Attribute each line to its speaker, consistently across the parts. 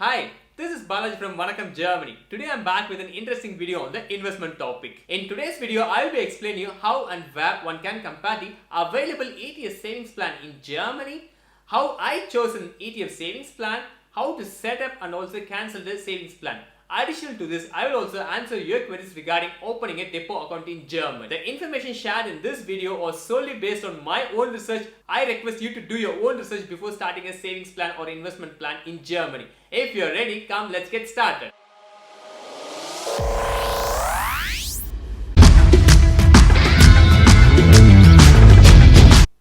Speaker 1: Hi, this is Balaji from Vanakkam, Germany. Today I'm back with an interesting video on the investment topic. In today's video, I will be explaining you how and where one can compare the available ETF savings plan in Germany, how I chose an ETF savings plan, how to set up and also cancel the savings plan. Additional to this, I will also answer your queries regarding opening a depot account in Germany. The information shared in this video was solely based on my own research. I request you to do your own research before starting a savings plan or investment plan in Germany. If you are ready, come let's get started.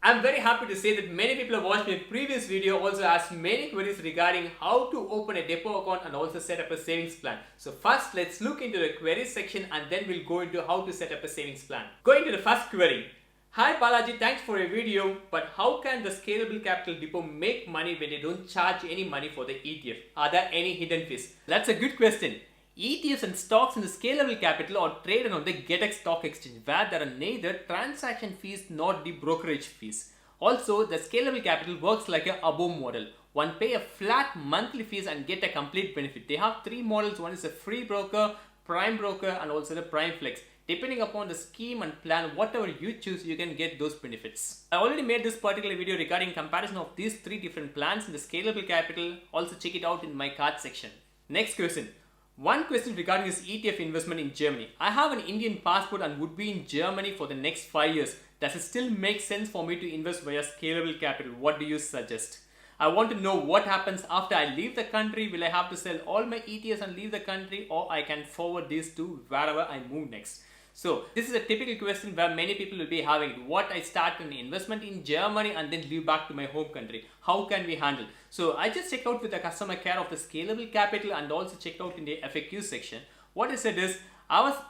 Speaker 1: I'm very happy to say that many people have watched my previous video, also asked many queries regarding how to open a depot account and also set up a savings plan. So first let's look into the queries section and then we'll go into how to set up a savings plan. Going to the first query. Hi Balaji, thanks for your video, but how can the Scalable Capital Depot make money when they don't charge any money for the ETF? Are there any hidden fees? That's a good question. ETFs and stocks in the Scalable Capital are traded on the GetX stock exchange, where there are neither transaction fees nor the brokerage fees. Also, the Scalable Capital works like a above model. One pay a flat monthly fees and get a complete benefit. They have three models. One is a free broker, prime broker and also the prime flex. Depending upon the scheme and plan, whatever you choose, you can get those benefits. I already made this particular video regarding comparison of these three different plans in the Scalable Capital. Also check it out in my card section. Next question. One question regarding this ETF investment in Germany. I have an Indian passport and would be in Germany for the next 5 years. Does it still make sense for me to invest via Scalable Capital? What do you suggest? I want to know what happens after I leave the country. Will I have to sell all my ETFs and leave the country, or I can forward these to wherever I move next? So this is a typical question where many people will be having. What I start an investment in Germany and then leave back to my home country. How can we handle? So I just checked out with the customer care of the Scalable Capital and also checked out in the FAQ section. What I said is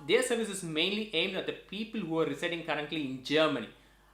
Speaker 1: their service is mainly aimed at the people who are residing currently in Germany.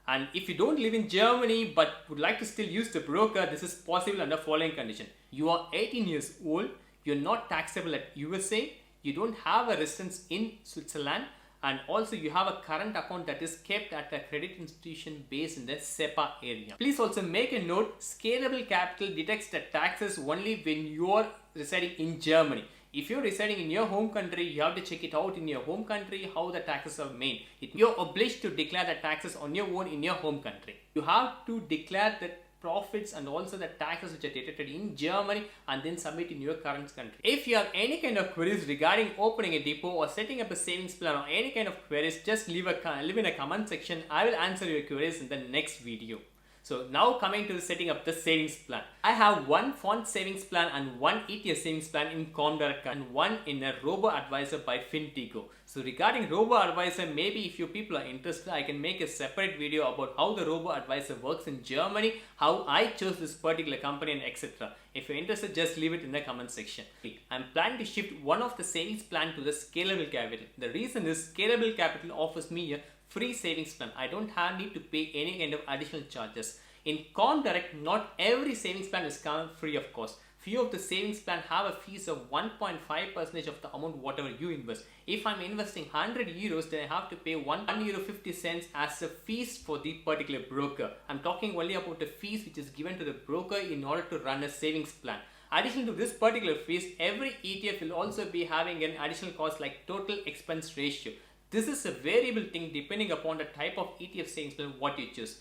Speaker 1: And if you don't live in Germany but would like to still use the broker, this is possible under following condition. You are 18 years old, you're not taxable at USA, you don't have a residence in Switzerland, and also you have a current account that is kept at a credit institution based in the SEPA area. Please also make a note, Scalable Capital deducts the taxes only when you are residing in Germany. If you're residing in your home country, you have to check it out in your home country how the taxes are made. You're obliged to declare the taxes on your own in your home country. You have to declare the profits and also the taxes which are deducted in Germany and then submit in your current country. If you have any kind of queries regarding opening a depot or setting up a savings plan or any kind of queries, just leave in a comment section. I will answer your queries in the next video. So now coming to setting up the savings plan. I have one fund savings plan and one ETF savings plan in COMDIRECT and one in a robo-advisor by Fintigo. So regarding robo-advisor, maybe if you people are interested, I can make a separate video about how the robo-advisor works in Germany, how I chose this particular company and etc. If you're interested, just leave it in the comment section. I'm planning to shift one of the savings plan to the Scalable Capital. The reason is Scalable Capital offers me a free savings plan. I don't need to pay any kind of additional charges. In COMDIRECT, not every savings plan is free of cost. Few of the savings plan have a fees of 1.5% of the amount whatever you invest. If I'm investing 100 euros, then I have to pay €1.50 as a fees for the particular broker. I'm talking only about the fees which is given to the broker in order to run a savings plan. Additional to this particular fees, every ETF will also be having an additional cost like total expense ratio. This is a variable thing depending upon the type of ETF savings plan what you choose.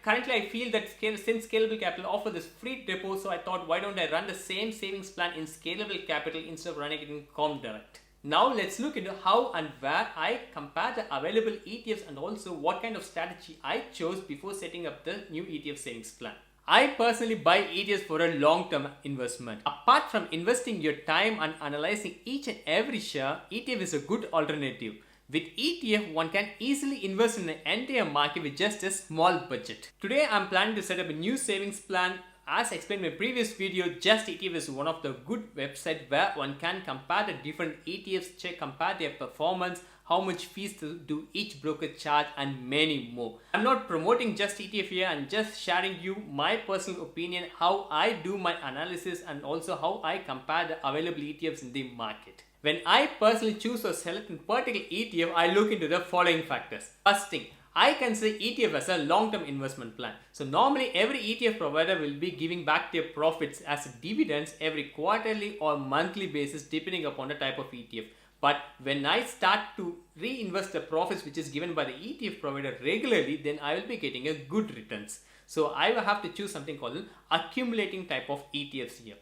Speaker 1: Currently I feel that since Scalable Capital offers this free depot, so I thought why don't I run the same savings plan in Scalable Capital instead of running it in COMDIRECT. Now let's look into how and where I compare the available ETFs and also what kind of strategy I chose before setting up the new ETF savings plan. I personally buy ETFs for a long-term investment. Apart from investing your time and analyzing each and every share, ETF is a good alternative. With ETF, one can easily invest in the entire market with just a small budget. Today, I'm planning to set up a new savings plan. As explained in my previous video, Just ETF is one of the good websites where one can compare the different ETFs, compare their performance, how much fees do each broker charge and many more. I'm not promoting Just ETF here, I'm just sharing you my personal opinion, how I do my analysis and also how I compare the available ETFs in the market. When I personally choose or select a particular ETF, I look into the following factors. First thing, I consider ETF as a long-term investment plan. So normally every ETF provider will be giving back their profits as dividends every quarterly or monthly basis depending upon the type of ETF. But when I start to reinvest the profits which is given by the ETF provider regularly, then I will be getting a good returns. So I will have to choose something called an accumulating type of ETFs here.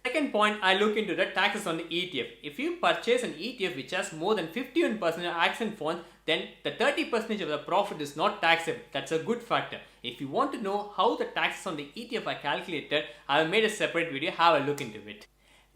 Speaker 1: Second point, I look into the taxes on the ETF. If you purchase an ETF which has more than 51% accent funds, then the 30% of the profit is not taxable. That's a good factor. If you want to know how the taxes on the ETF are calculated, I have made a separate video. Have a look into it.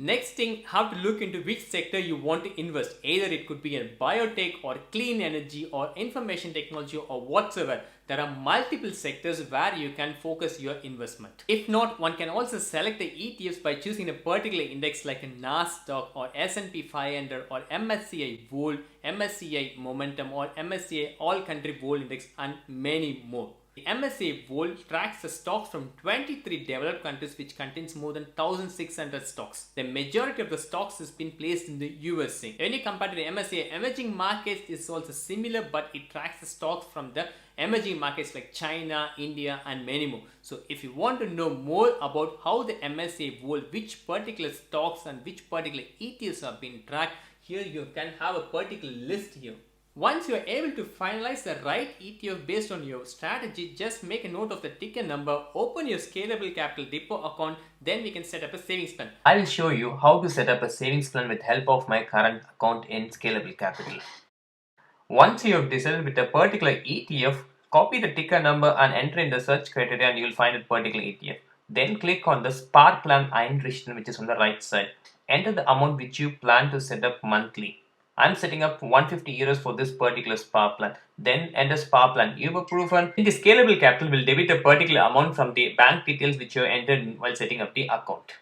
Speaker 1: Next thing, have to look into which sector you want to invest. Either it could be in biotech or clean energy or information technology or whatsoever. There are multiple sectors where you can focus your investment. If not, one can also select the ETFs by choosing a particular index like a NASDAQ or S&P 500 or MSCI World, MSCI Momentum or MSCI All Country World Index and many more. The MSCI World tracks the stocks from 23 developed countries which contains more than 1600 stocks. The majority of the stocks has been placed in the USA. When you compare to the MSCI emerging markets, it's also similar, but it tracks the stocks from the emerging markets like China, India and many more. So if you want to know more about how the MSCI World, which particular stocks and which particular ETFs have been tracked, here you can have a particular list here. Once you are able to finalize the right ETF based on your strategy, just make a note of the ticker number, open your Scalable Capital Depot account, then we can set up a savings plan.
Speaker 2: I will show you how to set up a savings plan with help of my current account in Scalable Capital. Once you have decided with a particular ETF, copy the ticker number and enter in the search criteria and you will find a particular ETF. Then click on the Sparplan Einrichten which is on the right side. Enter the amount which you plan to set up monthly. I'm setting up 150 euros for this particular SPAR plan. Then enter SPAR plan Überprüfen. The Scalable Capital will debit a particular amount from the bank details which you entered while setting up the account.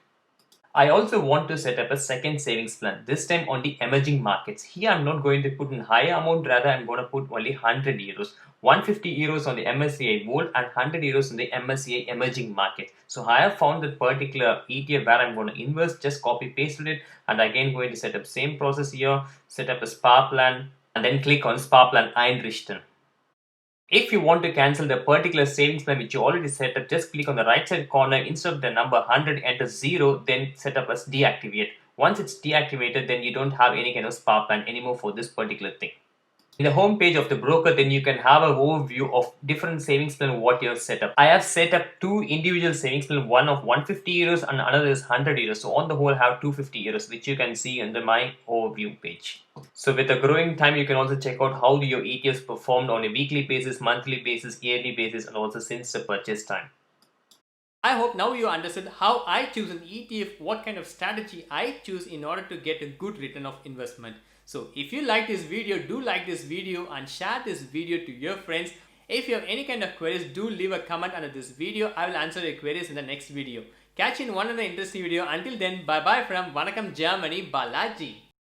Speaker 2: I also want to set up a second savings plan, this time on the emerging markets. Here I'm not going to put in higher amount, rather I'm going to put only 100 euros. 150 euros on the MSCI World and 100 euros on the MSCI Emerging Market. So I have found that particular ETF where I'm going to invest, just copy pasted it and again going to set up same process here, set up a SPAR plan and then click on SPAR plan Einrichten. If you want to cancel the particular savings plan which you already set up, just click on the right side corner, instead of the number 100 enter 0, then set up as deactivate. Once it's deactivated, then you don't have any kind of SPAR plan anymore for this particular thing. In the home page of the broker, then you can have an overview of different savings plan what you have set up. I have set up two individual savings plan, one of 150 euros and another is 100 euros. So on the whole, I have 250 euros, which you can see under my overview page. So with the growing time, you can also check out how your ETFs performed on a weekly basis, monthly basis, yearly basis, and also since the purchase time.
Speaker 1: I hope now you understood how I choose an ETF, what kind of strategy I choose in order to get a good return of investment. So if you like this video, do like this video and share this video to your friends. If you have any kind of queries, do leave a comment under this video. I will answer your queries in the next video. Catch you in one other interesting video. Until then, bye bye from Vanakkam, Germany, Balaji.